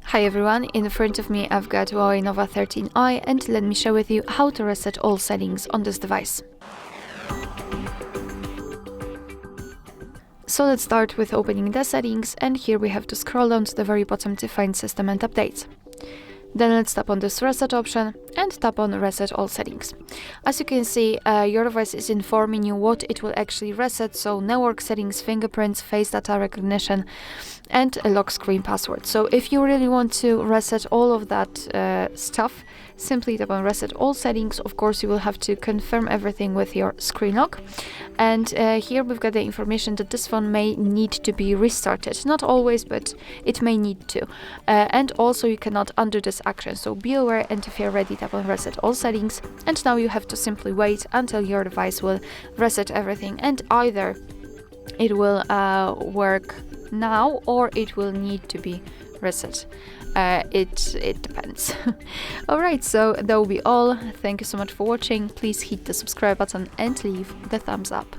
Hi everyone, in front of me I've got HUAWEI Nova 13i and let me share with you how to reset all settings on this device. So let's start with opening the settings, and here we have to scroll down to the very bottom to find System and Updates. Then let's tap on this reset option and tap on reset all settings. As you can see, your device is informing you what it will actually reset, so network settings, fingerprints, face data recognition, and a lock screen password. So if you really want to reset all of that stuff, simply tap on reset all settings. Of course, you will have to confirm everything with your screen lock. And here we've got the information that this phone may need to be restarted. Not always, but it may need to. And also you cannot undo this action. So be aware, and if you're ready, tap on reset all settings. And now you have to simply wait until your device will reset everything, and either it will work now or it will need to be reset. It depends. Alright, so that will be all. Thank you so much for watching. Please hit the subscribe button and leave the thumbs up.